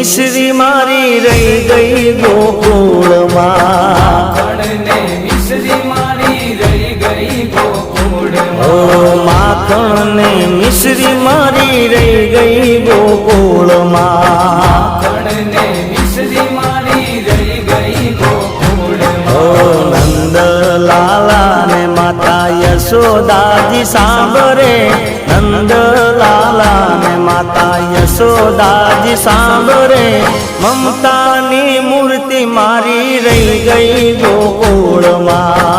મિશ્રી મારી રહી ગઈ ગોકુળમાં માખણને મિશ્રી મારી રહી ગઈ ગોકુળમાં ઓ માખણને મિશ્રી મારી રહી ગઈ ગોકુળમાં માખણને મિશ્રી મારી રહી ગઈ ગોકુળમાં ઓ નંદલાલા ને માતા યશોદાજી સાંભળે નંદલાલા ને માતા યશોદાજી સાંભળે મમતાની મૂર્તિ મારી રહી ગઈ ગોકુળમાં